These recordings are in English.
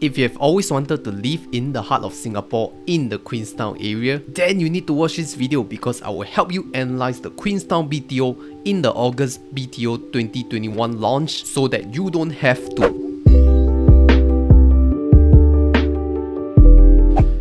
If you have always wanted to live in the heart of Singapore in the Queenstown area, then you need to watch this video because I will help you analyze the Queenstown BTO in the August BTO 2021 launch so that you don't have to.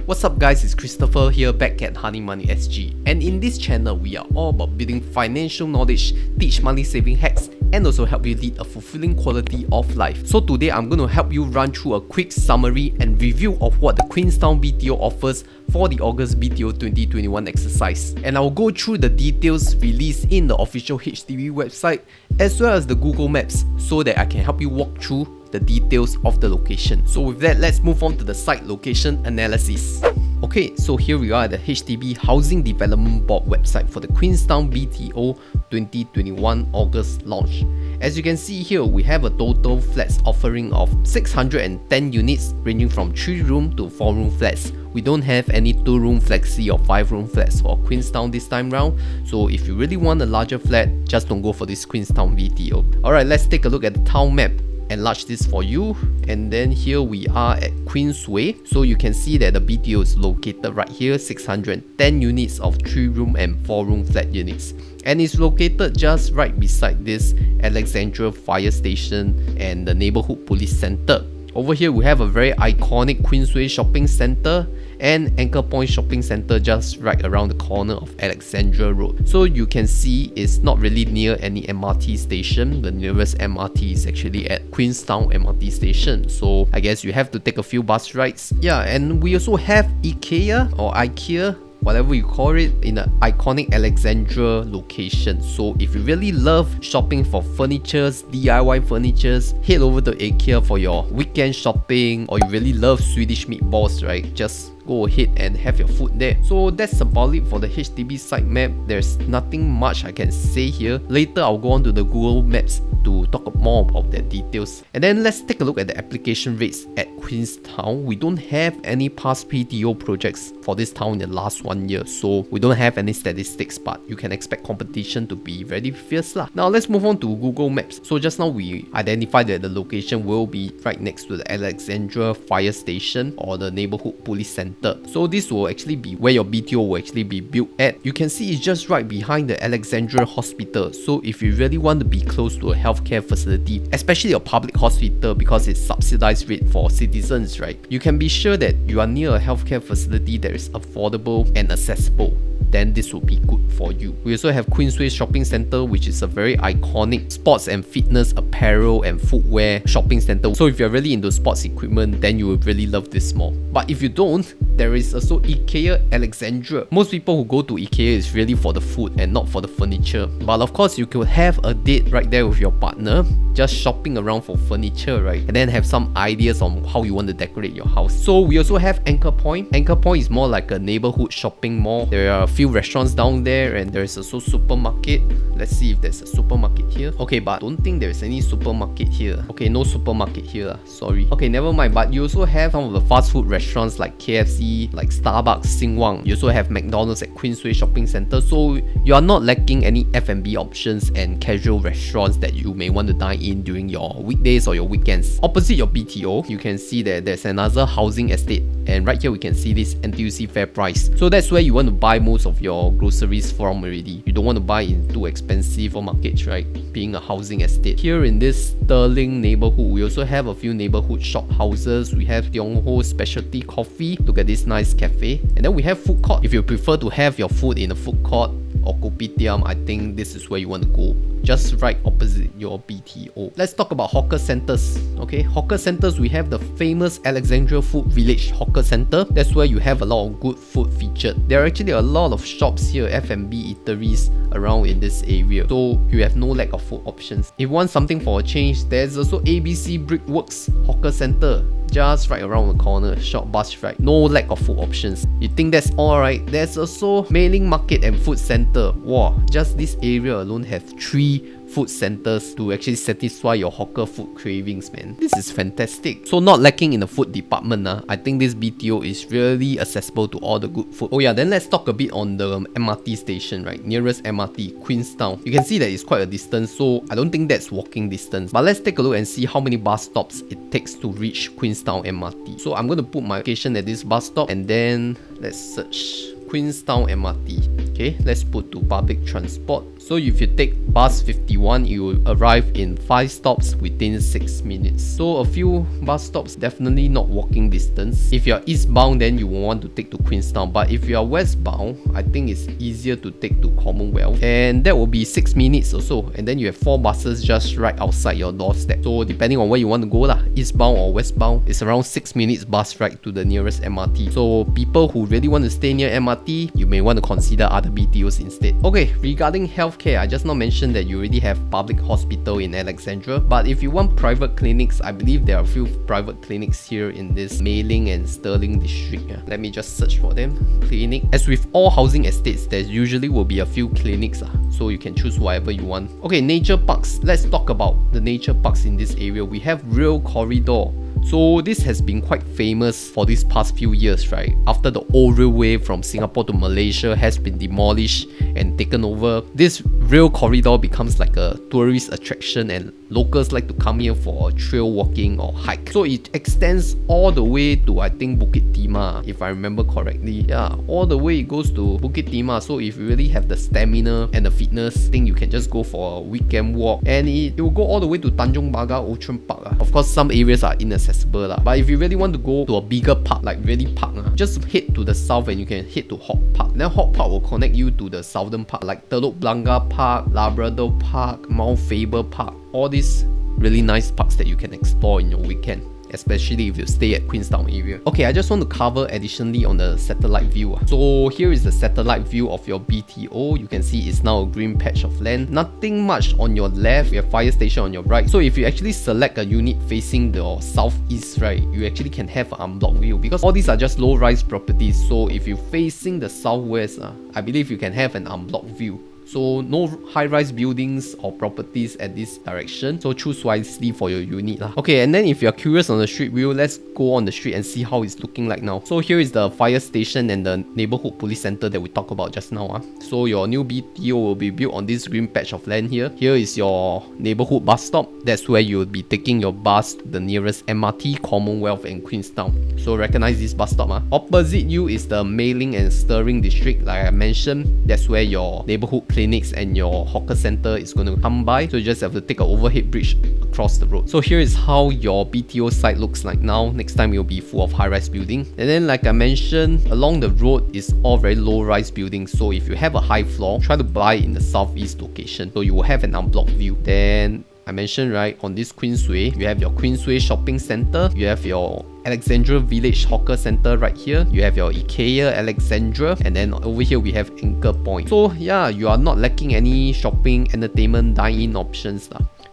What's up guys, it's Christopher here back at Honey Money SG, and in this channel we are all about building financial knowledge, teach money saving hacks, and also help you lead a fulfilling quality of life. So today I'm going to help you run through a quick summary and review of what the Queenstown BTO offers for the August BTO 2021 exercise. And I'll go through the details released in the official HDB website as well as the Google Maps so that I can help you walk through the details of the location. So with that, let's move on to the site location analysis. Okay, so here we are at the HDB Housing Development Board website for the Queenstown BTO 2021 August launch. As you can see here, we have a total flats offering of 610 units ranging from 3-room to 4-room flats. We don't have any 2-room flexi or 5-room flats for Queenstown this time round, so if you really want a larger flat, just don't go for this Queenstown BTO. Alright, let's take a look at the town map. Enlarge this for you, and then here we are at Queensway. So you can see that the BTO is located right here, 610 units of 3-room and 4-room flat units, and it's located just right beside this Alexandra Fire Station and the Neighbourhood Police Centre. Over here we have a very iconic Queensway Shopping Centre and Anchor Point Shopping Centre just right around the corner of Alexandra Road. So you can see it's not really near any MRT station. The nearest MRT is actually at Queenstown MRT station. So I guess you have to take a few bus rides. Yeah, and we also have IKEA or IKEA, whatever you call it, in an iconic Alexandra location. So if you really love shopping for furnitures, DIY furnitures, head over to IKEA for your weekend shopping, or you really love Swedish meatballs, right? Just go ahead and have your food there. So that's about it for the HDB site map. There's nothing much I can say here. Later I'll go on to the Google Maps to talk more about the details. And then let's take a look at the application rates at Queenstown. We don't have any past PTO projects for this town in the last 1 year, so we don't have any statistics, but you can expect competition to be very fierce lah. Now let's move on to Google Maps. So just now we identified that the location will be right next to the Alexandra Fire Station or the Neighbourhood Police Centre. So this will actually be where your BTO will actually be built at. You can see it's just right behind the Alexandra Hospital. So if you really want to be close to a healthcare facility, especially a public hospital because it's subsidized rate for citizens, right? You can be sure that you are near a healthcare facility that is affordable and accessible. Then this will be good for you. We also have Queensway Shopping Centre, which is a very iconic sports and fitness apparel and footwear shopping centre. So if you're really into sports equipment, then you will really love this mall. But if you don't, there is also IKEA Alexandra. Most people who go to IKEA is really for the food and not for the furniture. But of course, you could have a date right there with your partner, just shopping around for furniture, right? And then have some ideas on how you want to decorate your house. So we also have Anchor Point. Anchor Point is more like a neighborhood shopping mall. There are a few restaurants down there, and there's also supermarket. Let's see if there's a supermarket here. Okay, but I don't think there's any supermarket here. Okay, no supermarket here, sorry. Okay, never mind. But you also have some of the fast food restaurants like KFC, like Starbucks, Singwang. You also have McDonald's at Queensway Shopping Centre. So you are not lacking any F&B options and casual restaurants that you may want to dine in during your weekdays or your weekends. Opposite your BTO, you can see that there's another housing estate, and right here we can see this NTUC FairPrice. So that's where you want to buy most of your groceries from already. You don't want to buy in too expensive markets, right? Being a housing estate. Here in this Sterling neighborhood, we also have a few neighborhood shop houses. We have Tiong Ho Specialty Coffee. Look at this nice cafe. And then we have food court. If you prefer to have your food in a food court or kopitiam, I think this is where you want to go, just right opposite your BTO. Let's talk about hawker centers. Okay, hawker centers, we have the famous Alexandra Food Village Hawker Center. That's where you have a lot of good food featured. There are actually a lot of shops here, F&B eateries around in this area, so you have no lack of food options. If you want something for a change, there's also ABC Brickworks Hawker Center, just right around the corner, short bus ride. No lack of food options. You think that's alright? There's also Mei Ling Market and Food Center. Wow, just this area alone have 3 food centers to actually satisfy your hawker food cravings, man. This is fantastic. So not lacking in the food department, I think this BTO is really accessible to all the good food. Oh yeah, then let's talk a bit on the MRT station, right? Nearest MRT, Queenstown. You can see that it's quite a distance, so I don't think that's walking distance. But let's take a look and see how many bus stops it takes to reach Queenstown MRT. So I'm going to put my location at this bus stop, and then let's search Queenstown MRT. Okay, let's put to public transport. So if you take bus 51, you will arrive in 5 stops within 6 minutes. So a few bus stops, definitely not walking distance. If you're eastbound, then you will want to take to Queenstown. But if you are westbound, I think it's easier to take to Commonwealth. And that will be 6 minutes or so. And then you have 4 buses just right outside your doorstep. So depending on where you want to go lah, eastbound or westbound, it's around 6 minutes bus ride to the nearest MRT. So people who really want to stay near MRT, you may want to consider other BTOs instead. Okay, regarding healthcare, I just now mentioned that you already have public hospital in Alexandra, but if you want private clinics, I believe there are a few private clinics here in this Mei Ling and Sterling district. Let me just search for them. Clinic. As with all housing estates, there usually will be a few clinics, so you can choose whatever you want. Okay, nature parks. Let's talk about the nature parks in this area. We have Rail Corridor. So this has been quite famous for these past few years, right? After the old railway from Singapore to Malaysia has been demolished and taken over, this rail corridor becomes like a tourist attraction, and locals like to come here for trail walking or hike. So it extends all the way to, I think, Bukit Timah, if I remember correctly. Yeah, all the way it goes to Bukit Timah. So if you really have the stamina and the fitness, I think you can just go for a weekend walk, and it will go all the way to Tanjong Pagar Ocean Park. Of course, some areas are inaccessible, but if you really want to go to a bigger park, like really park, just head to the south and you can head to Hawke Park. Then Hawke Park will connect you to the southern park like Telok Blangah Park, Labrador Park, Mount Faber Park. All these really nice parks that you can explore in your weekend, especially if you stay at Queenstown area. Okay, I just want to cover additionally on the satellite view. So here is the satellite view of your BTO. You can see it's now a green patch of land. Nothing much on your left. You have fire station on your right. So if you actually select a unit facing the southeast, right, you actually can have an unblocked view, because all these are just low-rise properties. So if you're facing the southwest, I believe you can have an unblocked view. So no high-rise buildings or properties at this direction, so choose wisely for your unit. Okay, and then if you're curious on the street view, let's go on the street and see how it's looking like now. So here is the fire station and the neighborhood police center that we talked about just now. So your new BTO will be built on this green patch of land here. Here is your neighborhood bus stop. That's where you'll be taking your bus to the nearest MRT, Commonwealth and Queenstown. So recognize this bus stop. Opposite you is the Mei Ling and Sterling district. Like I mentioned, that's where your neighborhood clinics and your hawker center is going to come by. So you just have to take an overhead bridge across the road. So here is how your BTO site looks like now. Next time it will be full of high-rise building. And then like I mentioned, along the road is all very low-rise buildings. So if you have a high floor, try to buy in the southeast location, so you will have an unblocked view. Then I mentioned, right, on this Queensway, you have your Queensway Shopping Center, you have your Alexandra Village Hawker Center right here, you have your IKEA Alexandra, and then over here we have Anchor Point. So yeah, you are not lacking any shopping, entertainment, dine-in options.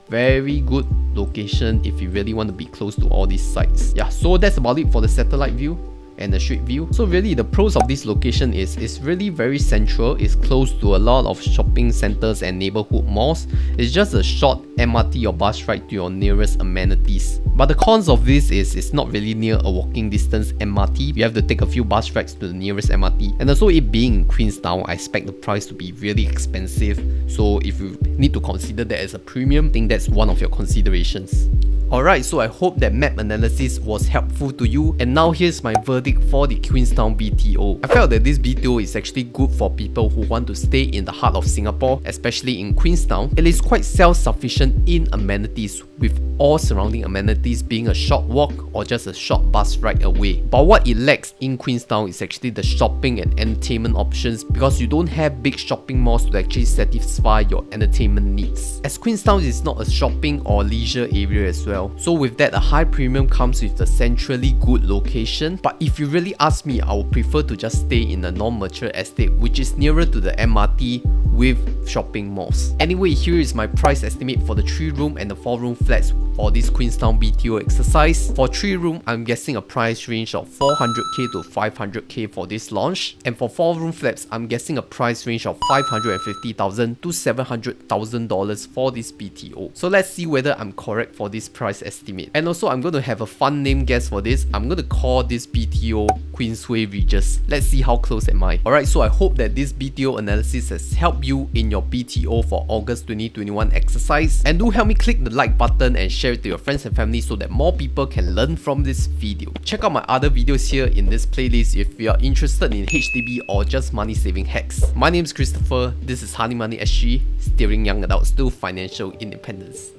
Very good location if you really want to be close to all these sites. Yeah, so that's about it for the satellite view and the street view. So really the pros of this location is it's really very central. It's close to a lot of shopping centers and neighborhood malls. It's just a short MRT or bus ride to your nearest amenities. But the cons of this is it's not really near a walking distance MRT. You have to take a few bus rides to the nearest MRT. And also it being in Queenstown, I expect the price to be really expensive. So if you need to consider that as a premium, I think that's one of your considerations. Alright, so I hope that map analysis was helpful to you, and now here's my verdict for the Queenstown BTO. I felt that this BTO is actually good for people who want to stay in the heart of Singapore, especially in Queenstown. It is quite self-sufficient in amenities, with all surrounding amenities being a short walk or just a short bus ride away. But what it lacks in Queenstown is actually the shopping and entertainment options, because you don't have big shopping malls to actually satisfy your entertainment needs, as Queenstown is not a shopping or leisure area as well. So with that, a high premium comes with the centrally good location. But if you really ask me, I would prefer to just stay in a non-mature estate which is nearer to the MRT, with shopping malls. Anyway, here is my price estimate for the 3-room and the 4-room flats for this Queenstown BTO exercise. For 3-room, I'm guessing a price range of 400k to 500k for this launch, and for 4-room flats, I'm guessing a price range of $550,000 to $700,000 for this BTO. So let's see whether I'm correct for this price estimate. And also, I'm going to have a fun name guess for this. I'm going to call this BTO Queensway Regis. Let's see how close am I. Alright, so I hope that this BTO analysis has helped you in your BTO for August 2021 exercise. And do help me click the like button and share it to your friends and family so that more people can learn from this video. Check out my other videos here in this playlist if you are interested in HDB or just money saving hacks. My name is Christopher, this is Honey Money SG, steering young adults to financial independence.